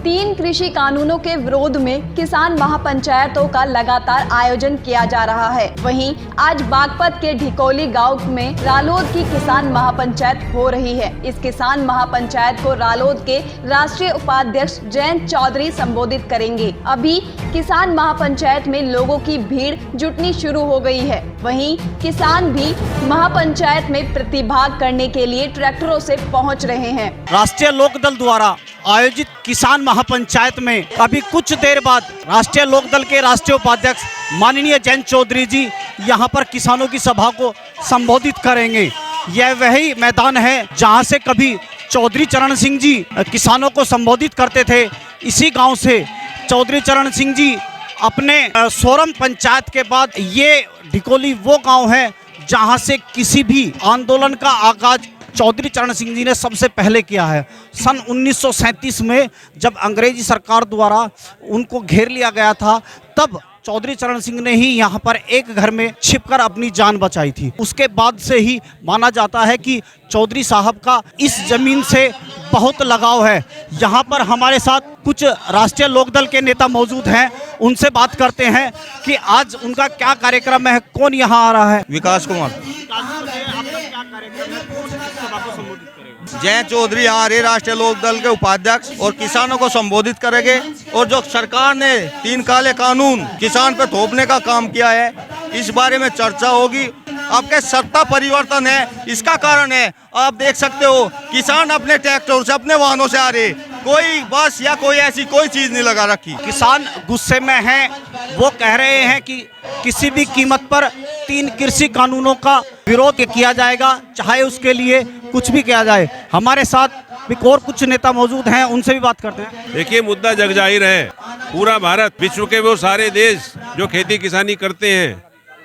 तीन कृषि कानूनों के विरोध में किसान महापंचायतों का लगातार आयोजन किया जा रहा है। वहीं आज बागपत के ढिकोली गांव में रालोद की किसान महापंचायत हो रही है। इस किसान महापंचायत को रालोद के राष्ट्रीय उपाध्यक्ष जयंत चौधरी संबोधित करेंगे। अभी किसान महापंचायत में लोगों की भीड़ जुटनी शुरू हो गई है। वहीं किसान भी महापंचायत में प्रतिभाग करने के लिए ट्रैक्टरों से पहुँच रहे हैं। राष्ट्रीय लोकदल द्वारा आयोजित किसान महापंचायत में अभी कुछ देर बाद राष्ट्रीय लोकदल के राष्ट्रीय उपाध्यक्ष माननीय जयंत चौधरी जी यहां पर किसानों की सभा को संबोधित करेंगे। यह वही मैदान है जहां से कभी चौधरी चरण सिंह जी किसानों को संबोधित करते थे। इसी गांव से चौधरी चरण सिंह जी अपने सोरम पंचायत के बाद ये ढिकोली वो गाँव है जहाँ से किसी भी आंदोलन का आगाज चौधरी चरण सिंह जी ने सबसे पहले किया है। सन 1937 में जब अंग्रेजी सरकार द्वारा उनको घेर लिया गया था, तब चौधरी चरण सिंह ने ही यहाँ पर एक घर में छिपकर अपनी जान बचाई थी। उसके बाद से ही माना जाता है कि चौधरी साहब का इस जमीन से बहुत लगाव है। यहाँ पर हमारे साथ कुछ राष्ट्रीय लोकदल के नेता मौजूद हैं, उनसे बात करते हैं कि आज उनका क्या कार्यक्रम है, कौन यहाँ आ रहा है। विकास कुमार जयंत चौधरी आ रहे राष्ट्रीय लोकदल के उपाध्यक्ष और किसानों को संबोधित करेंगे। और जो सरकार ने 3 काले कानून किसान पे थोपने का काम किया है, इस बारे में चर्चा होगी। आपके सत्ता परिवर्तन है, इसका कारण है आप देख सकते हो किसान अपने ट्रैक्टर से अपने वाहनों से आ रहे, कोई बस या कोई ऐसी कोई चीज नहीं लगा रखी। किसान गुस्से में हैं, वो कह रहे हैं कि किसी भी कीमत पर 3 कृषि कानूनों का विरोध किया जाएगा, चाहे उसके लिए कुछ भी किया जाए। हमारे साथ भी और कुछ नेता मौजूद हैं, उनसे भी बात करते हैं। देखिए, मुद्दा जग जाहिर है। पूरा भारत, विश्व के वो सारे देश जो खेती किसानी करते हैं,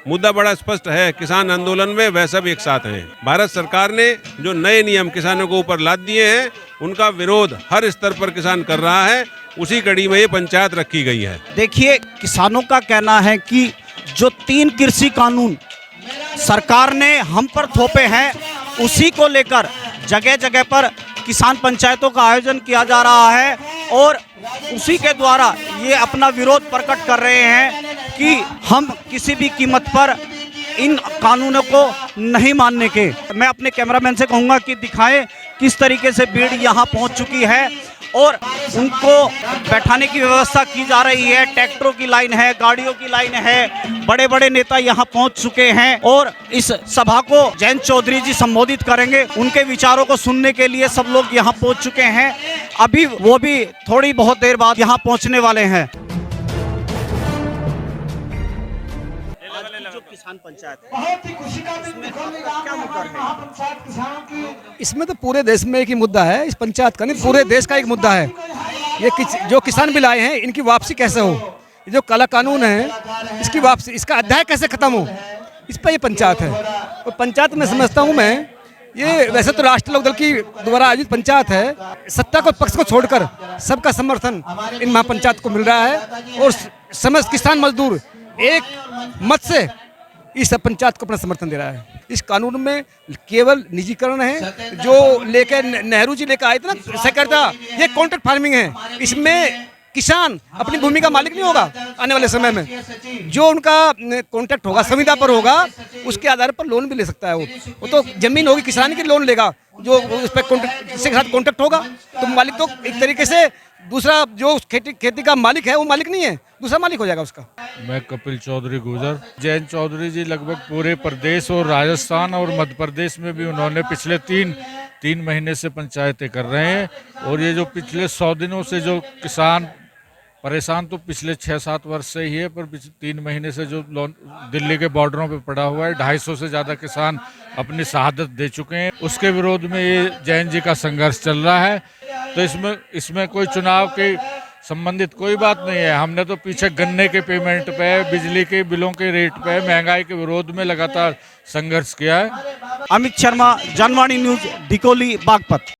मुद्दा बड़ा स्पष्ट है। किसान आंदोलन में वह सब एक साथ हैं। भारत सरकार ने जो नए नियम किसानों को ऊपर लाद दिए हैं, उनका विरोध हर स्तर पर किसान कर रहा है। उसी कड़ी में ये पंचायत रखी गई है। देखिए, किसानों का कहना है कि जो 3 कृषि कानून सरकार ने हम पर थोपे हैं, उसी को लेकर जगह जगह पर किसान पंचायतों का आयोजन किया जा रहा है और उसी के द्वारा ये अपना विरोध प्रकट कर रहे हैं कि हम किसी भी कीमत पर इन कानूनों को नहीं मानने के। मैं अपने कैमरामैन से कहूँगा कि दिखाएं किस तरीके से भीड़ यहाँ पहुँच चुकी है और उनको बैठाने की व्यवस्था की जा रही है। ट्रैक्टरों की लाइन है, गाड़ियों की लाइन है, बड़े बड़े नेता यहाँ पहुँच चुके हैं और इस सभा को जयंत चौधरी जी संबोधित करेंगे। उनके विचारों को सुनने के लिए सब लोग यहाँ पहुँच चुके हैं। अभी वो भी थोड़ी बहुत देर बाद यहाँ पहुँचने वाले हैं। किसान पंचायत इसमें तो पूरे देश में एक ही मुद्दा है, इस पंचायत का नहीं, पूरे देश का एक मुद्दा है। ये जो किसान बिल आए हैं, इनकी वापसी कैसे हो, ये जो काला कानून है इसकी वापसी, इसका अध्याय कैसे खत्म हो, इस पर ये पंचायत है। और पंचायत में समझता हूँ मैं, ये वैसे तो राष्ट्रीय लोकदल की द्वारा आयोजित पंचायत है, सत्ता को पक्ष को छोड़कर सबका समर्थन इन महापंचायत को मिल रहा है और समस्त किसान मजदूर एक मत से इस पंचायत को अपना समर्थन दे रहा है। इस कानून में केवल निजीकरण है, जो लेकर नेहरू जी लेकर आए थे ना सहकारिता, ये कॉन्ट्रैक्ट फार्मिंग है। इसमें किसान अपनी भूमि का मालिक नहीं होगा आने वाले समय में। जो उनका कॉन्ट्रैक्ट होगा, संविदा पर होगा, उसके आधार पर लोन भी ले सकता है। वो तो जमीन होगी किसान की, लोन लेगा, जो उस पर किसी के साथ कॉन्ट्रैक्ट होगा तो मालिक तो एक तरीके से दूसरा जो खेती का मालिक है वो मालिक नहीं है, दूसरा मालिक हो जाएगा उसका। मैं कपिल चौधरी गुजर। जयंत चौधरी जी लगभग पूरे प्रदेश और राजस्थान और मध्य प्रदेश में भी उन्होंने पिछले तीन महीने से पंचायतें कर रहे हैं। और ये जो पिछले 100 दिनों से जो किसान परेशान तो पिछले 6-7 वर्ष से ही है, पर 3 महीने से जो दिल्ली के बॉर्डरों पे पड़ा हुआ है, 250 से ज़्यादा किसान अपनी शहादत दे चुके हैं। उसके विरोध में ये जैन जी का संघर्ष चल रहा है। तो इसमें कोई चुनाव के संबंधित कोई बात नहीं है। हमने तो पीछे गन्ने के पेमेंट पे, बिजली के बिलों के रेट पे, महंगाई के विरोध में लगातार संघर्ष किया है। अमित शर्मा, जनवाणी न्यूज, ढिकोली, बागपत।